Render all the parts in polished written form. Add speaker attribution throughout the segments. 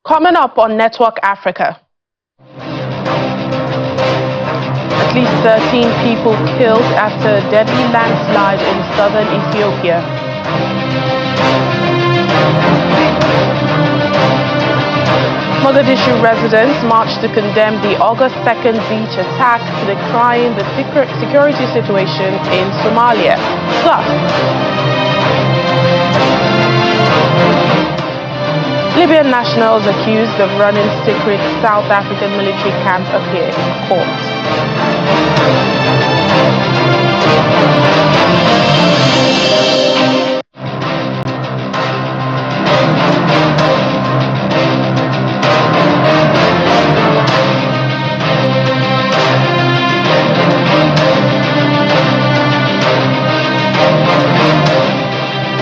Speaker 1: Coming up on Network Africa. At least 13 people killed after a deadly landslide in southern Ethiopia. Mogadishu residents marched to condemn the August 2nd beach attack, decrying the security situation in Somalia. Plus, Libyan nationals accused of running secret South African military camp appear in court.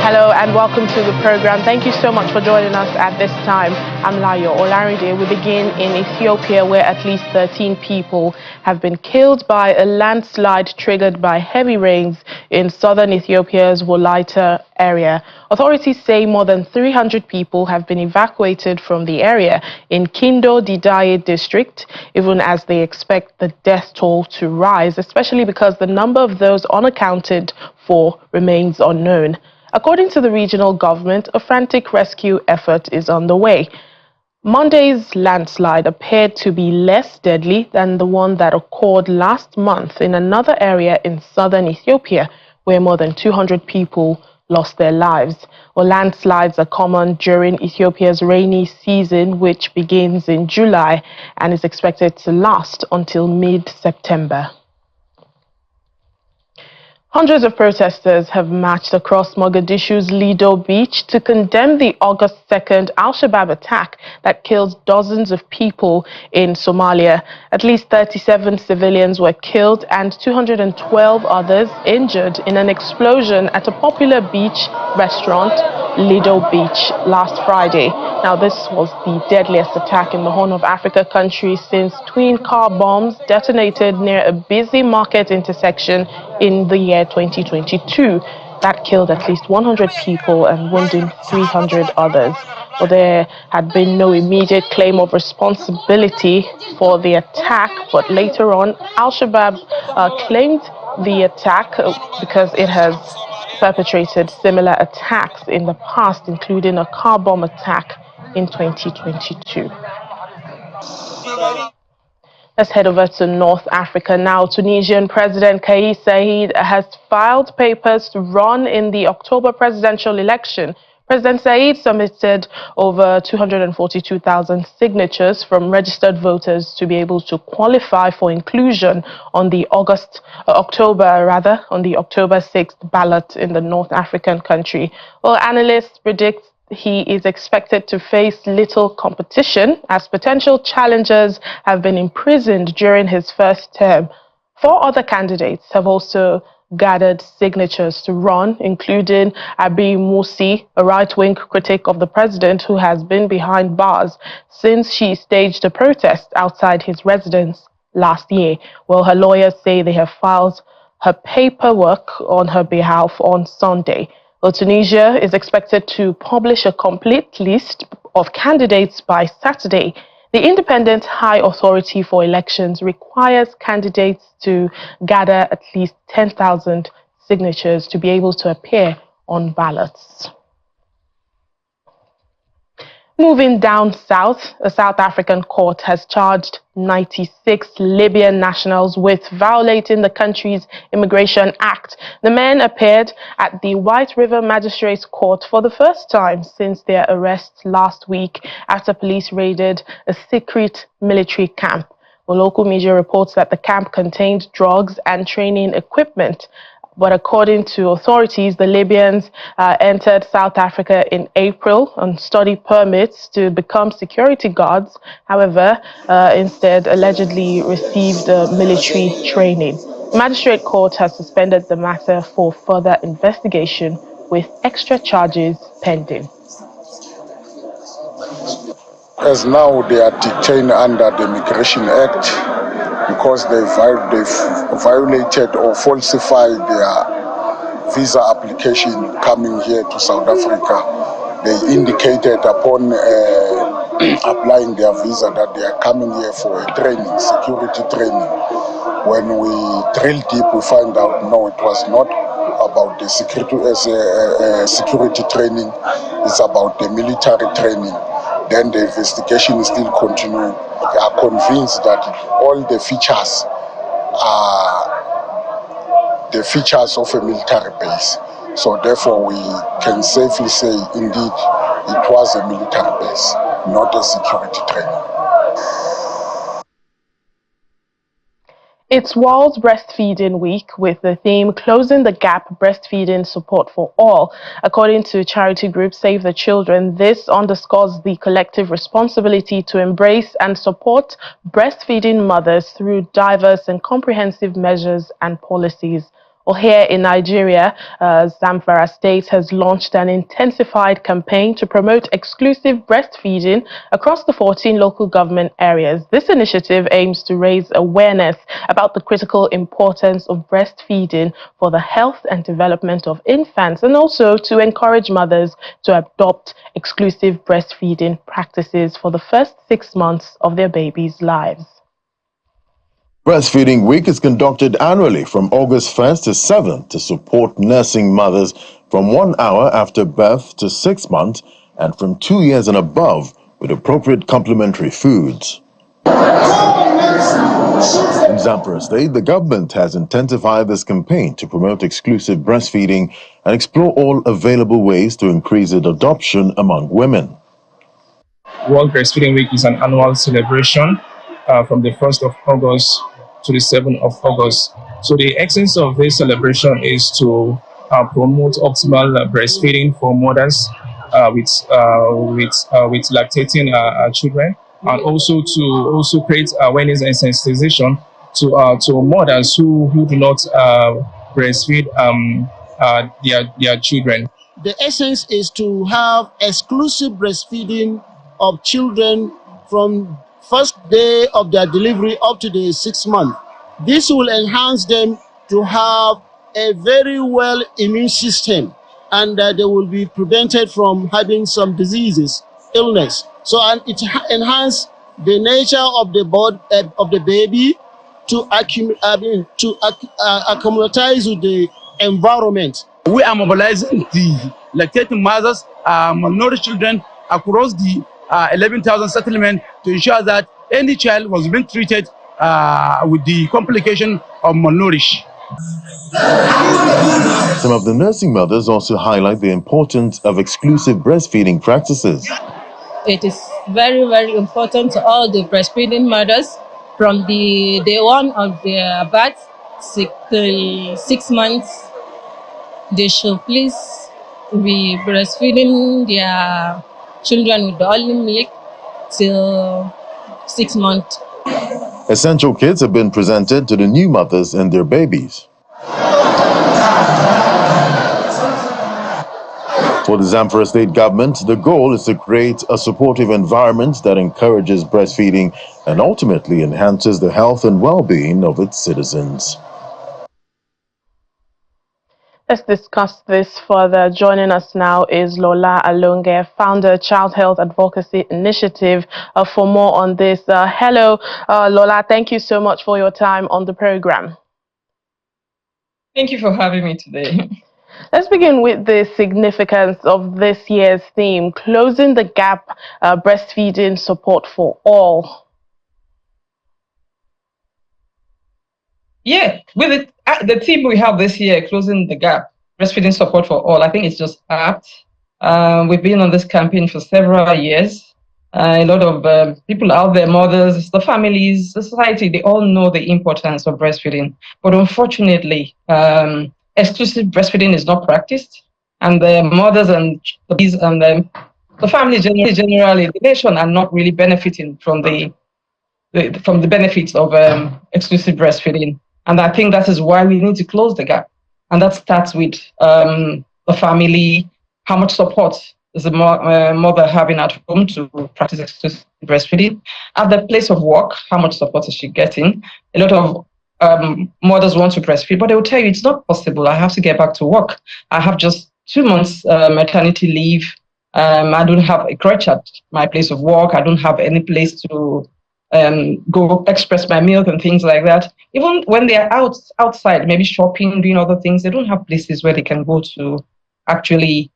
Speaker 1: Hello and welcome to the program. Thank you so much for joining us at this time. I'm Layo Olaride. We begin in Ethiopia, where at least 13 people have been killed by a landslide triggered by heavy rains in southern Ethiopia's Wolaita area. Authorities say more than 300 people have been evacuated from the area in Kindo Didaye district, even as they expect the death toll to rise, especially because the number of those unaccounted for remains unknown. According to the regional government, a frantic rescue effort is underway. Monday's landslide appeared to be less deadly than the one that occurred last month in another area in southern Ethiopia, where more than 200 people lost their lives. Well, landslides are common during Ethiopia's rainy season, which begins in July and is expected to last until mid-September. Hundreds of protesters have marched across Mogadishu's Lido beach to condemn the August 2nd Al-Shabaab attack that killed dozens of people in Somalia. At least 37 civilians were killed and 212 others injured in an explosion at a popular beach restaurant, Lido Beach, last Friday. Now, this was the deadliest attack in the Horn of Africa country since twin car bombs detonated near a busy market intersection in the year 2022. That killed at least 100 people and wounded 300 others. Well, there had been no immediate claim of responsibility for the attack, but later on, Al-Shabaab claimed the attack because it has perpetrated similar attacks in the past, including a car bomb attack in 2022. Let's head over to North Africa now. Tunisian President Kais Saied has filed papers to run in the October presidential election. President Saied submitted over 242,000 signatures from registered voters to be able to qualify for inclusion on the October 6th ballot in the North African country. Well, analysts predict he is expected to face little competition as potential challengers have been imprisoned during his first term. 4 other candidates have also gathered signatures to run, including Abi Musi, a right-wing critic of the president who has been behind bars since she staged a protest outside his residence last year. Well, her lawyers say they have filed her paperwork on her behalf on Sunday. Well, Tunisia is expected to publish a complete list of candidates by Saturday. The Independent High Authority for Elections requires candidates to gather at least 10,000 signatures to be able to appear on ballots. Moving down south, a South African court has charged 96 Libyan nationals with violating the country's Immigration Act. The men appeared at the White River Magistrates Court for the first time since their arrest last week after police raided a secret military camp. Well, local media reports that the camp contained drugs and training equipment. But according to authorities, the Libyans entered South Africa in April on study permits to become security guards. However, instead allegedly received military training. The magistrate court has suspended the matter for further investigation with extra charges pending.
Speaker 2: As now they are detained under the Immigration Act because they violated or falsified their visa application coming here to South Africa. They indicated upon applying their visa that they are coming here for a training, security training. When we drill deep, we find out no, it was not about the security training, it's about the military training. Then the investigation is still continuing. We are convinced that all the features are the features of a military base. So therefore we can safely say indeed it was a military base, not a security training.
Speaker 1: It's World Breastfeeding Week with the theme Closing the Gap Breastfeeding Support for All. According to charity group Save the Children, this underscores the collective responsibility to embrace and support breastfeeding mothers through diverse and comprehensive measures and policies. Or here in Nigeria, Zamfara State has launched an intensified campaign to promote exclusive breastfeeding across the 14 local government areas. This initiative aims to raise awareness about the critical importance of breastfeeding for the health and development of infants, and also to encourage mothers to adopt exclusive breastfeeding practices for the first 6 months of their babies' lives.
Speaker 3: Breastfeeding Week is conducted annually from August 1st to 7th to support nursing mothers from 1 hour after birth to 6 months and from 2 years and above with appropriate complementary foods. In Zamfara State, the government has intensified this campaign to promote exclusive breastfeeding and explore all available ways to increase its adoption among women.
Speaker 4: World Breastfeeding Week is an annual celebration from the 1st of August to the 7th of August. So the essence of this celebration is to promote optimal breastfeeding for mothers with lactating children, and also to create awareness and sensitization to mothers who do not breastfeed their children.
Speaker 5: The essence is to have exclusive breastfeeding of children from first day of their delivery up to the 6th month. This will enhance them to have a very well immune system, and they will be prevented from having some diseases, illness. So and it enhance the nature of the baby to acclimatize with the environment.
Speaker 6: We are mobilizing the lactating mothers, malnourished children across the 11,000 settlements to ensure that any child was being treated with the complication of malnourished.
Speaker 3: Some of the nursing mothers also highlight the importance of exclusive breastfeeding practices.
Speaker 7: It is very, very important to all the breastfeeding mothers from the day one of their birth, 6 months. They should please be breastfeeding their children with the only milk till 6 months.
Speaker 3: Essential kits have been presented to the new mothers and their babies. For the Zamfara State government, the goal is to create a supportive environment that encourages breastfeeding and ultimately enhances the health and well-being of its citizens.
Speaker 1: Let's discuss this further. Joining us now is Lola Alonge, founder, Child Health Advocacy Initiative. For more on this, hello, Lola. Thank you so much for your time on the program.
Speaker 8: Thank you for having me today.
Speaker 1: Let's begin with the significance of this year's theme, Closing the Gap, Breastfeeding Support for All.
Speaker 8: Yeah, with the theme we have this year, Closing the Gap, Breastfeeding Support for All, I think it's just apt. We've been on this campaign for several years. A lot of people out there, mothers, the families, the society, they all know the importance of breastfeeding. But unfortunately, exclusive breastfeeding is not practiced. And the mothers and the families generally, the nation are not really benefiting from the benefits of exclusive breastfeeding. And I think that is why we need to close the gap. And that starts with the family, how much support is the mother having at home to practice exclusive breastfeeding. At the place of work, how much support is she getting? A lot of mothers want to breastfeed, but they will tell you it's not possible. I have to get back to work. I have just 2 months maternity leave. I don't have a crutch at my place of work. I don't have any place to go express my milk and things like that. Even when they are outside, maybe shopping, doing other things, they don't have places where they can go to actually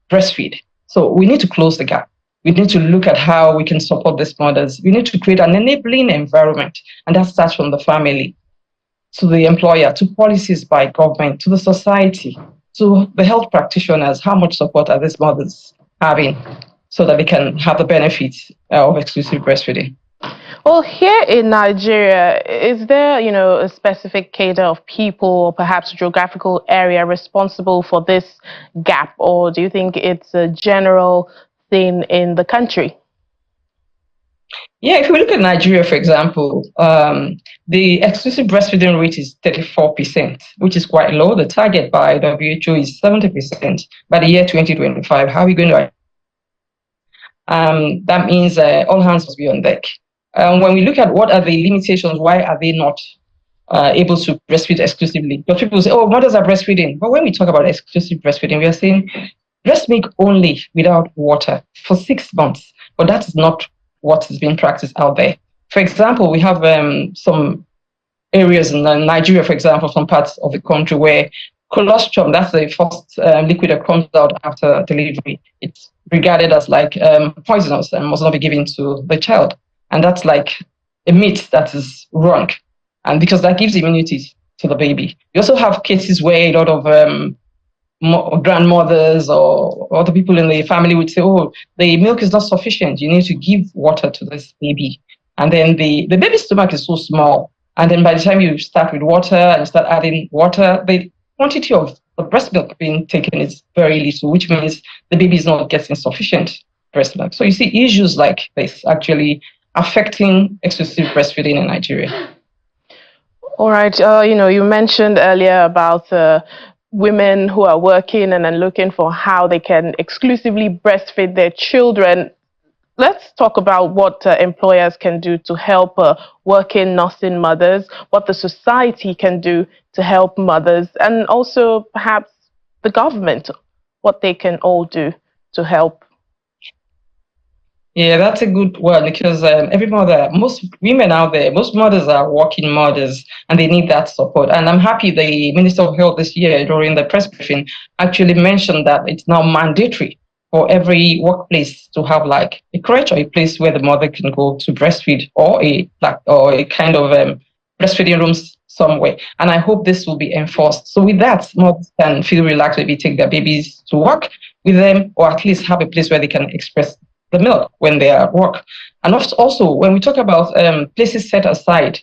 Speaker 8: breastfeed. So we need to close the gap. We need to look at how we can support these mothers. We need to create an enabling environment, and that starts from the family, to the employer, to policies by government, to the society, to the health practitioners. How much support are these mothers having so that they can have the benefits of exclusive breastfeeding?
Speaker 1: Well, here in Nigeria, is there, a specific cadre of people or perhaps geographical area responsible for this gap, or do you think it's a general thing in the country?
Speaker 8: Yeah, if we look at Nigeria, for example, the exclusive breastfeeding rate is 34%, which is quite low. The target by WHO is 70% by the year 2025. How are we going to? That means all hands must be on deck. When we look at what are the limitations, why are they not able to breastfeed exclusively? Because people say, oh, mothers are breastfeeding. But when we talk about exclusive breastfeeding, we are saying breast milk only without water for 6 months. But that is not what is being practiced out there. For example, we have some areas in Nigeria, for example, some parts of the country where colostrum, that's the first liquid that comes out after delivery, it's regarded as like poisonous and must not be given to the child. And that's like a myth that is wrong. And because that gives immunity to the baby. You also have cases where a lot of grandmothers or other people in the family would say, oh, the milk is not sufficient. You need to give water to this baby. And then the baby's stomach is so small. And then by the time you start with water and start adding water, the quantity of the breast milk being taken is very little, which means the baby is not getting sufficient breast milk. So you see issues like this actually affecting exclusive breastfeeding in Nigeria.
Speaker 1: All right. You mentioned earlier about women who are working and then looking for how they can exclusively breastfeed their children. Let's talk about what employers can do to help working nursing mothers, what the society can do to help mothers, and also perhaps the government, what they can all do to help.
Speaker 8: Yeah, that's a good one, because every mother, most women out there, most mothers are working mothers and they need that support. And I'm happy the Minister of Health this year during the press briefing actually mentioned that it's now mandatory for every workplace to have like a crèche or a place where the mother can go to breastfeed, or a kind of breastfeeding rooms somewhere. And I hope this will be enforced. So with that, mothers can feel relaxed, maybe take their babies to work with them, or at least have a place where they can express the milk when they are at work. And also, when we talk about places set aside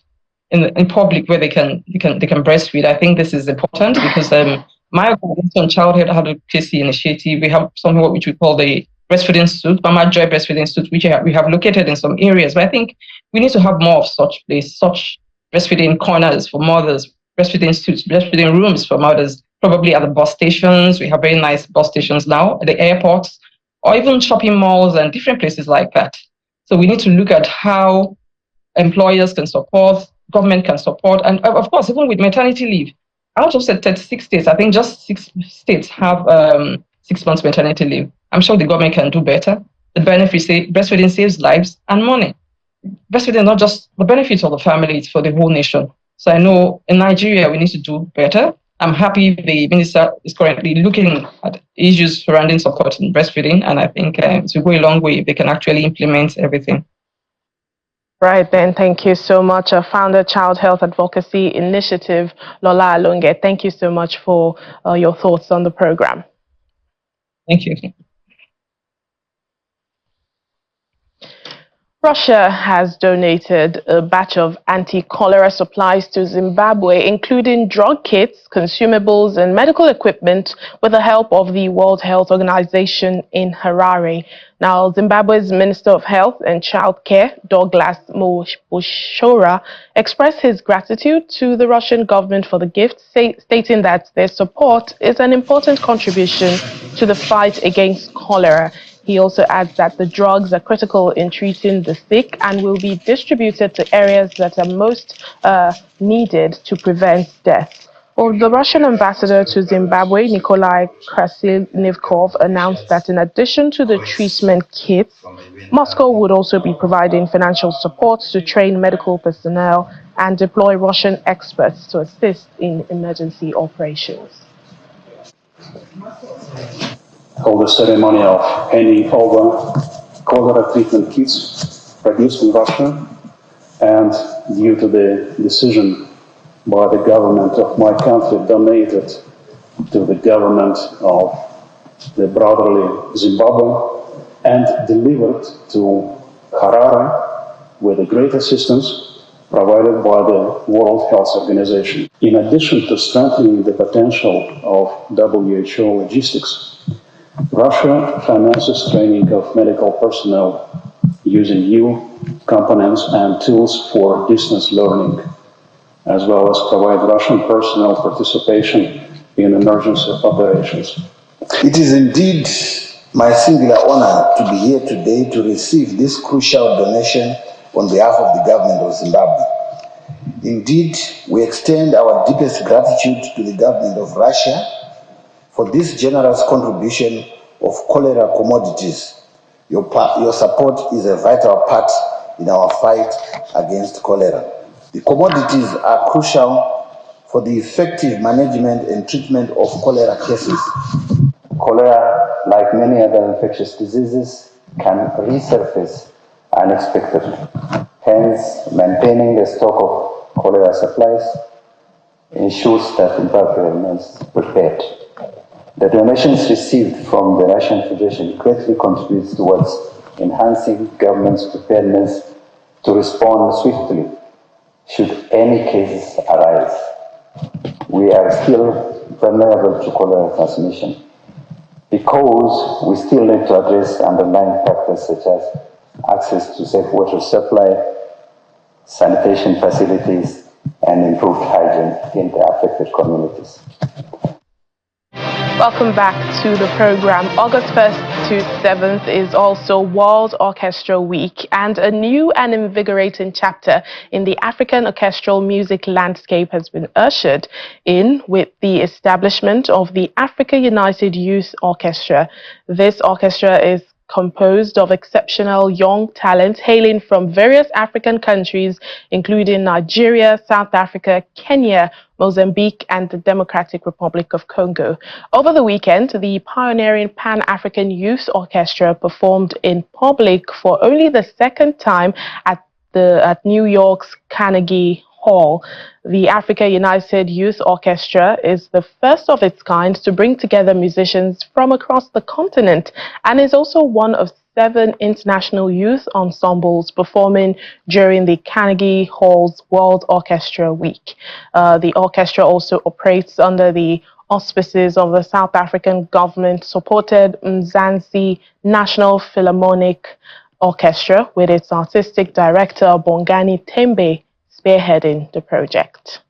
Speaker 8: in public where they can breastfeed, I think this is important, because my organization, Childhood Advocacy Initiative, we have something which we call the Breastfeeding Suite, Mama Joy Breastfeeding Suite, which we have located in some areas. But I think we need to have more of such places, such breastfeeding corners for mothers, breastfeeding suites, breastfeeding rooms for mothers, probably at the bus stations. We have very nice bus stations now, at the airports, or even shopping malls and different places like that. So we need to look at how employers can support, government can support, and of course, even with maternity leave. Out of 36 states, I think just 6 states have 6 months maternity leave. I'm sure the government can do better. The benefits, breastfeeding saves lives and money. Breastfeeding is not just the benefits of the family, it's for the whole nation. So I know in Nigeria, we need to do better. I'm happy the minister is currently looking at issues surrounding support in breastfeeding, and I think it will go a long way if they can actually implement everything.
Speaker 1: Right then, thank you so much. Founder, Child Health Advocacy Initiative, Lola Alonge. Thank you so much for your thoughts on the program.
Speaker 8: Thank you.
Speaker 1: Russia has donated a batch of anti-cholera supplies to Zimbabwe, including drug kits, consumables, and medical equipment, with the help of the World Health Organization in Harare. Now, Zimbabwe's Minister of Health and Child Care, Douglas Moshora, expressed his gratitude to the Russian government for the gift, stating that their support is an important contribution to the fight against cholera. He also adds that the drugs are critical in treating the sick and will be distributed to areas that are most needed to prevent death. Well, the Russian ambassador to Zimbabwe, Nikolai Krasilnikov, announced that in addition to the treatment kits, Moscow would also be providing financial support to train medical personnel and deploy Russian experts to assist in emergency operations.
Speaker 9: Hold the ceremony of handing over cholera treatment kits produced in Russia, and due to the decision by the government of my country donated to the government of the brotherly Zimbabwe and delivered to Harare with a great assistance provided by the World Health Organization. In addition to strengthening the potential of WHO logistics, Russia finances training of medical personnel using new components and tools for distance learning, as well as provide Russian personnel participation in emergency operations.
Speaker 10: It is indeed my singular honor to be here today to receive this crucial donation on behalf of the government of Zimbabwe. Indeed, we extend our deepest gratitude to the government of Russia for this generous contribution of cholera commodities. Your support is a vital part in our fight against cholera. The commodities are crucial for the effective management and treatment of cholera cases.
Speaker 9: Cholera, like many other infectious diseases, can resurface unexpectedly. Hence, maintaining a stock of cholera supplies ensures that Zimbabwe remains prepared. The donations received from the Russian Federation greatly contributes towards enhancing government's preparedness to respond swiftly should any cases arise. We are still vulnerable to cholera transmission because we still need to address underlying factors such as access to safe water supply, sanitation facilities, and improved hygiene in the affected communities.
Speaker 1: Welcome back to the program. August 1st to 7th is also World Orchestra Week, and a new and invigorating chapter in the African orchestral music landscape has been ushered in with the establishment of the Africa United Youth Orchestra. This orchestra is composed of exceptional young talent hailing from various African countries, including Nigeria, South Africa, Kenya, Mozambique, and the Democratic Republic of Congo. Over the weekend, the pioneering Pan-African Youth Orchestra performed in public for only the second time at New York's Carnegie Hall. The Africa United Youth Orchestra is the first of its kind to bring together musicians from across the continent and is also one of 7 international youth ensembles performing during the Carnegie Hall's World Orchestra Week. The orchestra also operates under the auspices of the South African government-supported Mzansi National Philharmonic Orchestra, with its artistic director Bongani Tbe spearheading the project.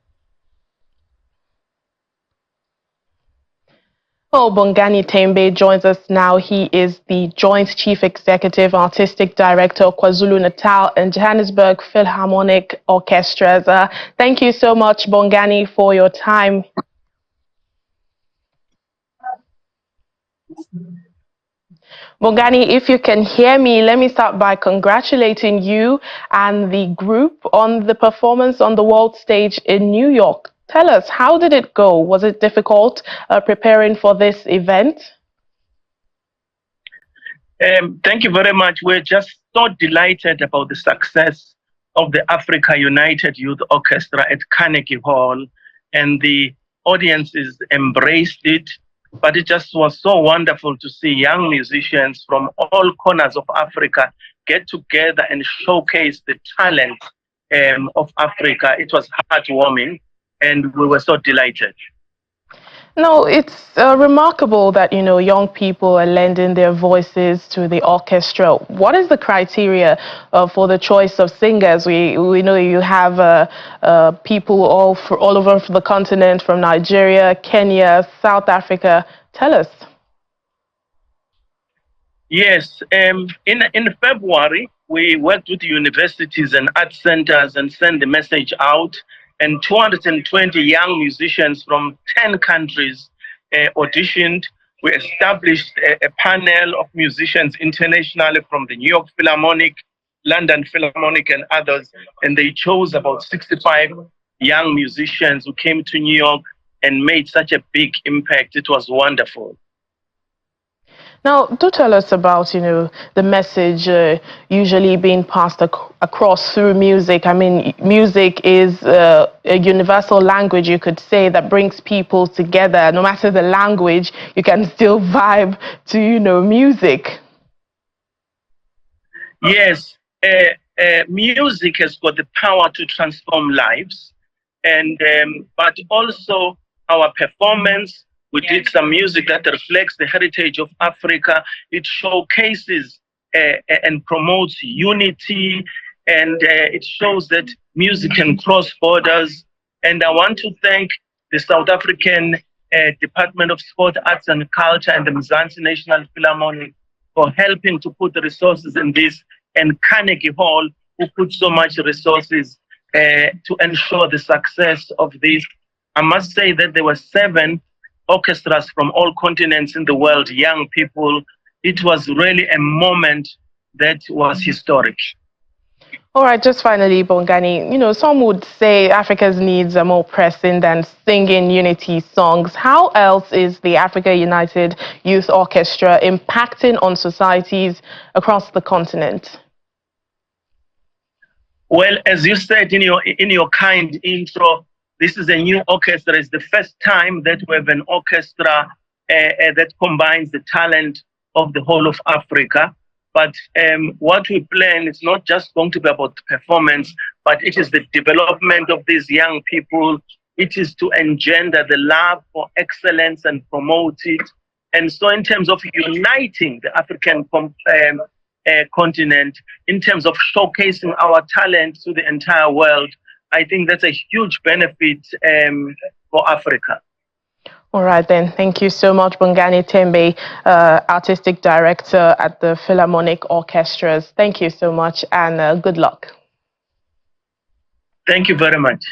Speaker 1: Well, Bongani Tbe joins us now. He is the Joint Chief Executive Artistic Director of KwaZulu-Natal and Johannesburg Philharmonic Orchestras. Thank you so much, Bongani, for your time. Bongani, if you can hear me, let me start by congratulating you and the group on the performance on the world stage in New York. Tell us, how did it go? Was it difficult preparing for this event?
Speaker 11: Thank you very much. We're just so delighted about the success of the Africa United Youth Orchestra at Carnegie Hall, and the audiences embraced it. But it just was so wonderful to see young musicians from all corners of Africa get together and showcase the talent of Africa. It was heartwarming, and we were so delighted.
Speaker 1: No, it's remarkable that, you know, young people are lending their voices to the orchestra. What is the criteria for the choice of singers? We know you have people all over the continent, from Nigeria, Kenya, South Africa. Tell us.
Speaker 11: Yes, in February, we worked with universities and art centers and sent the message out. and 220 young musicians from 10 countries auditioned. We established a panel of musicians internationally from the New York Philharmonic, London Philharmonic, and others, and they chose about 65 young musicians who came to New York and made such a big impact. It was wonderful.
Speaker 1: Now, do tell us about, the message usually being passed across through music. I mean, music is a universal language, you could say, that brings people together. No matter the language, you can still vibe to, music.
Speaker 11: Yes, music has got the power to transform lives, and but also our performance. We did some music that reflects the heritage of Africa. It showcases and promotes unity, and it shows that music can cross borders. And I want to thank the South African Department of Sport, Arts and Culture and the Mzansi National Philharmonic for helping to put the resources in this, and Carnegie Hall, who put so much resources to ensure the success of this. I must say that there were 7 orchestras from all continents in the world, young people. It was really a moment that was historic.
Speaker 1: All right, just finally, Bongani, some would say Africa's needs are more pressing than singing unity songs. How else is the Africa United Youth Orchestra impacting on societies across the continent?
Speaker 11: Well, as you said in your kind intro, this is a new orchestra. It's the first time that we have an orchestra that combines the talent of the whole of Africa. But what we plan is not just going to be about performance, but it is the development of these young people. It is to engender the love for excellence and promote it. And so in terms of uniting the African continent, in terms of showcasing our talent to the entire world, I think that's a huge benefit for Africa.
Speaker 1: All right, then. Thank you so much, Bongani Tbe, Artistic Director at the Philharmonic Orchestras. Thank you so much, and good luck.
Speaker 11: Thank you very much.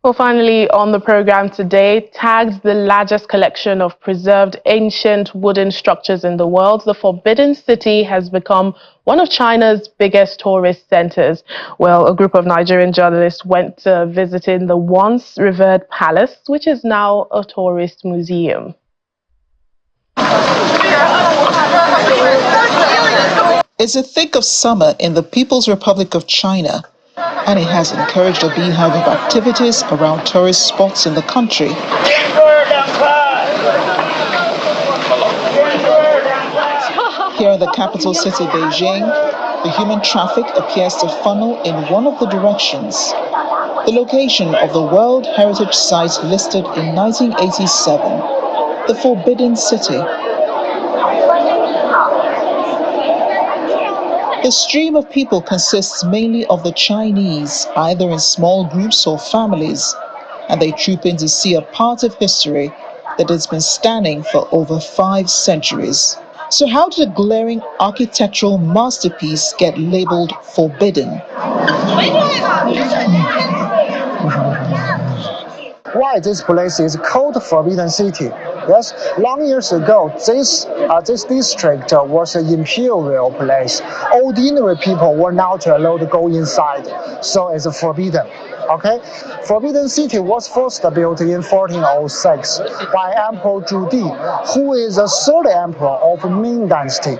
Speaker 1: Well, finally, on the program today, tagged the largest collection of preserved ancient wooden structures in the world, the Forbidden City has become one of China's biggest tourist centers. Well, a group of Nigerian journalists went visiting the once revered palace, which is now a tourist museum.
Speaker 12: It's the thick of summer in the People's Republic of China, and it has encouraged a beehive of activities around tourist spots in the country. Here in the capital city, Beijing, the human traffic appears to funnel in one of the directions, the location of the World Heritage Site listed in 1987, the Forbidden City. The stream of people consists mainly of the Chinese, either in small groups or families, and they troop in to see a part of history that has been standing for over 5 centuries. So how did a glaring architectural masterpiece get labeled forbidden?
Speaker 13: Why this place is called Forbidden City? Yes, long years ago, this district was an imperial place. Ordinary people were not allowed to go inside, so it's forbidden. Okay, Forbidden City was first built in 1406 by Emperor Zhu, who is the 3rd emperor of Ming Dynasty.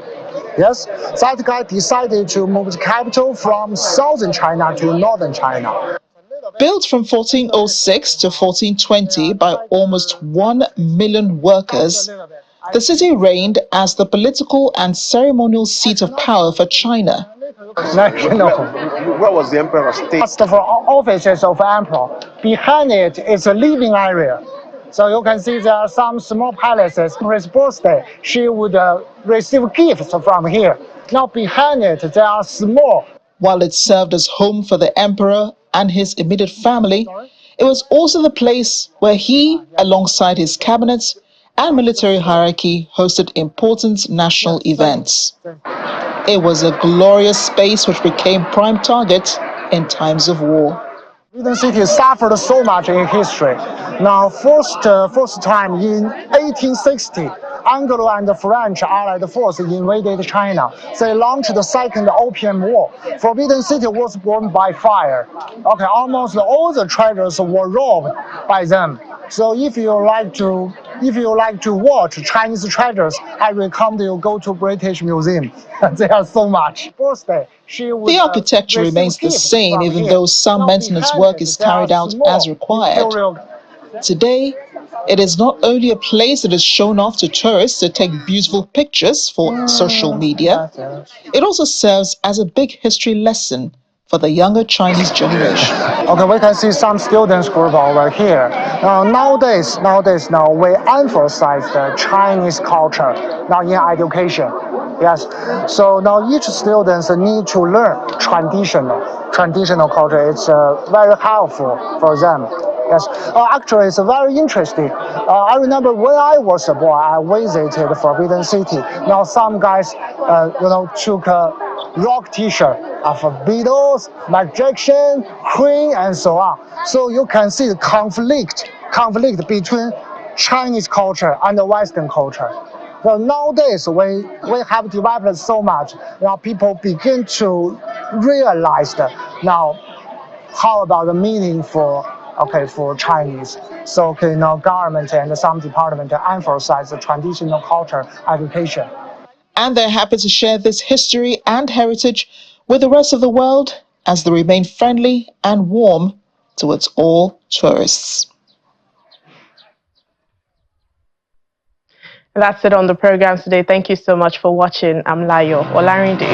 Speaker 13: Yes, that guy decided to move the capital from southern China to northern China.
Speaker 12: Built from 1406 to 1420 by almost 1 million workers, the city reigned as the political and ceremonial seat of power for China.
Speaker 13: Where was the emperor staying? That's the offices of emperor. Behind it is a living area. So you can see there are some small palaces. For his birthday, she would receive gifts from here. Now behind it, there are small.
Speaker 12: While it served as home for the emperor and his immediate family, it was also the place where he, alongside his cabinet and military hierarchy, hosted important national events. It was a glorious space which became prime target in times of war.
Speaker 13: Forbidden City suffered so much in history. Now, first time in 1860, Anglo and the French Allied forces invaded China. They launched the Second Opium War. Forbidden City was burned by fire. Okay, almost all the treasures were robbed by them. So if you like to watch Chinese treasures, I recommend you go to British Museum. There are so much. Birthday,
Speaker 12: the architecture remains the same, even though some maintenance work is carried out as required. Today, it is not only a place that is shown off to tourists to take beautiful pictures for social media, it also serves as a big history lesson for the younger Chinese generation.
Speaker 13: Okay, we can see some students group over here. Nowadays, we emphasize the Chinese culture now in education. Yes, so now each student need to learn traditional culture. It's very helpful for them. Yes, actually, it's very interesting. I remember when I was a boy, I visited Forbidden City. Now some guys, took a rock T-shirt of Beatles, Michael Jackson, Queen, and so on. So you can see the conflict between Chinese culture and the Western culture. Well, nowadays we have developed so much. Now people begin to realize that now how about the meaning for Chinese. So now government and some department emphasize the traditional culture education.
Speaker 12: And they're happy to share this history and heritage with the rest of the world as they remain friendly and warm towards all tourists.
Speaker 1: That's it on the program today. Thank you so much for watching. I'm Layo Olarinde.